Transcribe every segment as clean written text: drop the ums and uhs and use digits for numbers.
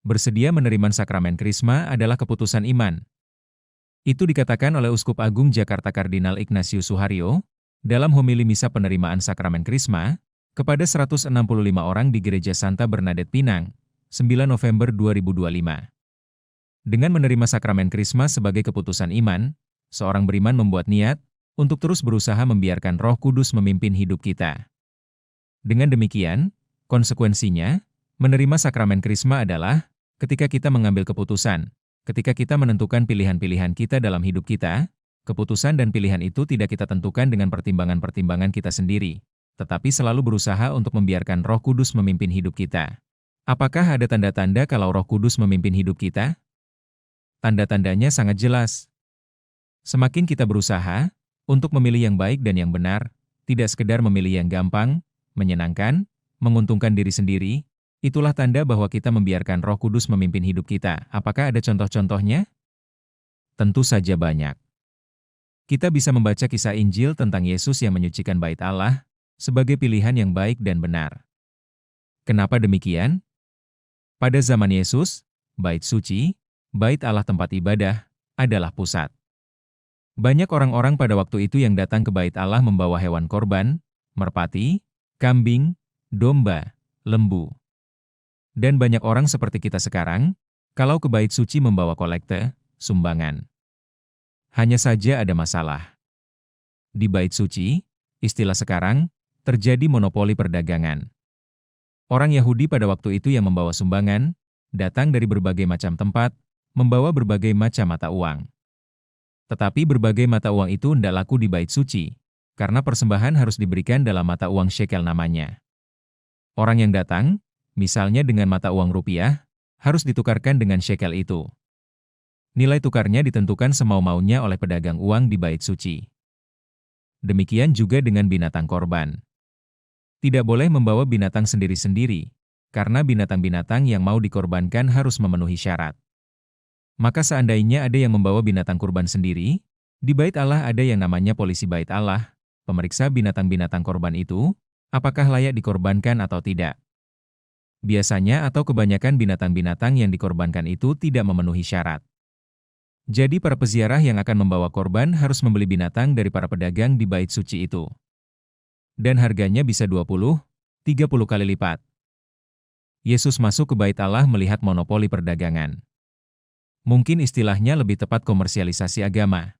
Bersedia menerima sakramen Krisma adalah keputusan iman. Itu dikatakan oleh Uskup Agung Jakarta Kardinal Ignatius Suharyo dalam homili misa penerimaan sakramen Krisma kepada 165 orang di Gereja Santa Bernadette Pinang, 9 November 2025. Dengan menerima sakramen Krisma sebagai keputusan iman, seorang beriman membuat niat untuk terus berusaha membiarkan Roh Kudus memimpin hidup kita. Dengan demikian, konsekuensinya, menerima sakramen Krisma adalah ketika kita mengambil keputusan, ketika kita menentukan pilihan-pilihan kita dalam hidup kita, keputusan dan pilihan itu tidak kita tentukan dengan pertimbangan-pertimbangan kita sendiri, tetapi selalu berusaha untuk membiarkan Roh Kudus memimpin hidup kita. Apakah ada tanda-tanda kalau Roh Kudus memimpin hidup kita? Tanda-tandanya sangat jelas. Semakin kita berusaha untuk memilih yang baik dan yang benar, tidak sekedar memilih yang gampang, menyenangkan, menguntungkan diri sendiri, itulah tanda bahwa kita membiarkan Roh Kudus memimpin hidup kita. Apakah ada contoh-contohnya? Tentu saja banyak. Kita bisa membaca kisah Injil tentang Yesus yang menyucikan bait Allah sebagai pilihan yang baik dan benar. Kenapa demikian? Pada zaman Yesus, bait suci, bait Allah tempat ibadah, adalah pusat. Banyak orang-orang pada waktu itu yang datang ke bait Allah membawa hewan korban, merpati, kambing, domba, lembu. Dan banyak orang seperti kita sekarang, kalau ke bait suci membawa kolekte, sumbangan. Hanya saja ada masalah. Di bait suci, istilah sekarang, terjadi monopoli perdagangan. Orang Yahudi pada waktu itu yang membawa sumbangan, datang dari berbagai macam tempat, membawa berbagai macam mata uang. Tetapi berbagai mata uang itu tidak laku di bait suci, karena persembahan harus diberikan dalam mata uang shekel namanya. Orang yang datang, misalnya dengan mata uang rupiah, harus ditukarkan dengan shekel itu. Nilai tukarnya ditentukan semau-maunya oleh pedagang uang di bait suci. Demikian juga dengan binatang korban. Tidak boleh membawa binatang sendiri-sendiri, karena binatang-binatang yang mau dikorbankan harus memenuhi syarat. Maka seandainya ada yang membawa binatang kurban sendiri, di bait Allah ada yang namanya polisi bait Allah, pemeriksa binatang-binatang korban itu, apakah layak dikorbankan atau tidak. Biasanya atau kebanyakan binatang-binatang yang dikorbankan itu tidak memenuhi syarat. Jadi para peziarah yang akan membawa korban harus membeli binatang dari para pedagang di bait suci itu. Dan harganya bisa 20, 30 kali lipat. Yesus masuk ke bait Allah melihat monopoli perdagangan. Mungkin istilahnya lebih tepat komersialisasi agama.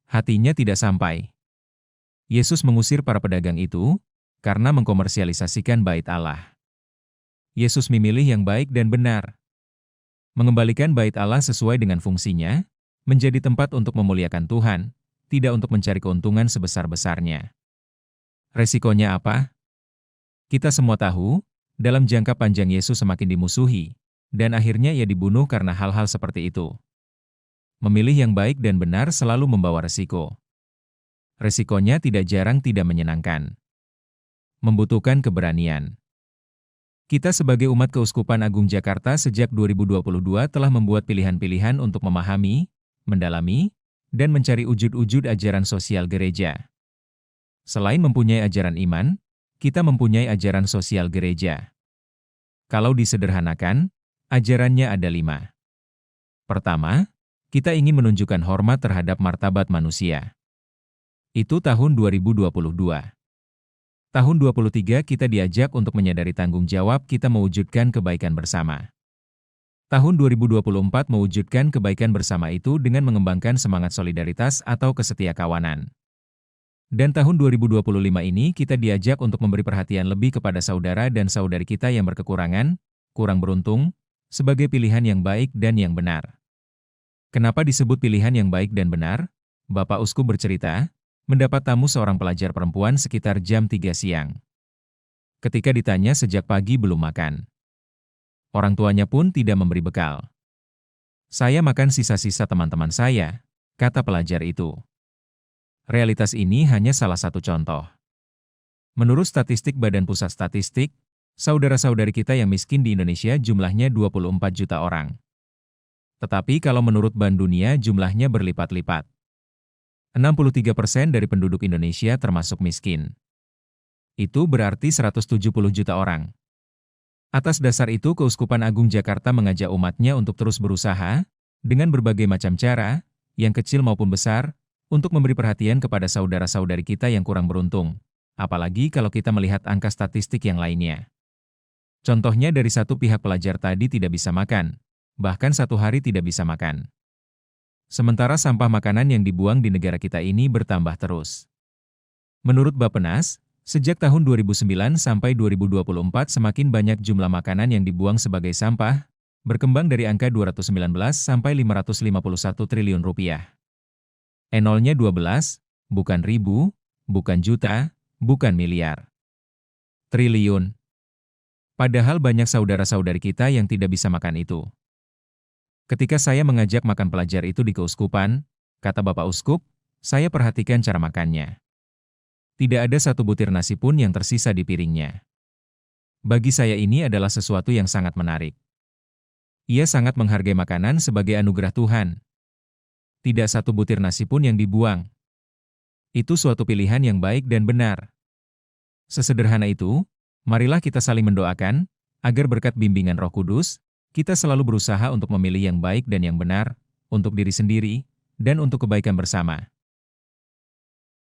Hatinya tidak sampai. Yesus mengusir para pedagang itu, karena mengkomersialisasikan bait Allah. Yesus memilih yang baik dan benar. Mengembalikan bait Allah sesuai dengan fungsinya, menjadi tempat untuk memuliakan Tuhan, tidak untuk mencari keuntungan sebesar-besarnya. Resikonya apa? Kita semua tahu, dalam jangka panjang Yesus semakin dimusuhi, dan akhirnya ia dibunuh karena hal-hal seperti itu. Memilih yang baik dan benar selalu membawa resiko. Resikonya tidak jarang tidak menyenangkan. Membutuhkan keberanian. Kita sebagai umat Keuskupan Agung Jakarta sejak 2022 telah membuat pilihan-pilihan untuk memahami, mendalami, dan mencari wujud-wujud ajaran sosial gereja. Selain mempunyai ajaran iman, kita mempunyai ajaran sosial gereja. Kalau disederhanakan, ajarannya ada 5. Pertama, kita ingin menunjukkan hormat terhadap martabat manusia. Itu tahun 2022. Tahun 23 kita diajak untuk menyadari tanggung jawab kita mewujudkan kebaikan bersama. Tahun 2024 mewujudkan kebaikan bersama itu dengan mengembangkan semangat solidaritas atau kesetiakawanan. Dan tahun 2025 ini kita diajak untuk memberi perhatian lebih kepada saudara dan saudari kita yang berkekurangan, kurang beruntung, sebagai pilihan yang baik dan yang benar. Kenapa disebut pilihan yang baik dan benar? Bapak Uskup bercerita, mendapat tamu seorang pelajar perempuan sekitar jam 3 siang. Ketika ditanya sejak pagi belum makan. Orang tuanya pun tidak memberi bekal. Saya makan sisa-sisa teman-teman saya, kata pelajar itu. Realitas ini hanya salah satu contoh. Menurut statistik Badan Pusat Statistik, saudara-saudari kita yang miskin di Indonesia jumlahnya 24 juta orang. Tetapi kalau menurut Bank Dunia jumlahnya berlipat-lipat. 63% dari penduduk Indonesia termasuk miskin. Itu berarti 170 juta orang. Atas dasar itu Keuskupan Agung Jakarta mengajak umatnya untuk terus berusaha, dengan berbagai macam cara, yang kecil maupun besar, untuk memberi perhatian kepada saudara-saudari kita yang kurang beruntung. Apalagi kalau kita melihat angka statistik yang lainnya. Contohnya dari satu pihak pelajar tadi tidak bisa makan, bahkan satu hari tidak bisa makan. Sementara sampah makanan yang dibuang di negara kita ini bertambah terus. Menurut Bappenas, sejak tahun 2009 sampai 2024 semakin banyak jumlah makanan yang dibuang sebagai sampah, berkembang dari angka 219 sampai 551 triliun rupiah. Nolnya 12, bukan ribu, bukan juta, bukan miliar. Triliun. Padahal banyak saudara-saudari kita yang tidak bisa makan itu. Ketika saya mengajak makan pelajar itu di keuskupan, kata Bapak Uskup, saya perhatikan cara makannya. Tidak ada satu butir nasi pun yang tersisa di piringnya. Bagi saya ini adalah sesuatu yang sangat menarik. Ia sangat menghargai makanan sebagai anugerah Tuhan. Tidak satu butir nasi pun yang dibuang. Itu suatu pilihan yang baik dan benar. Sesederhana itu, marilah kita saling mendoakan, agar berkat bimbingan Roh Kudus, kita selalu berusaha untuk memilih yang baik dan yang benar, untuk diri sendiri, dan untuk kebaikan bersama.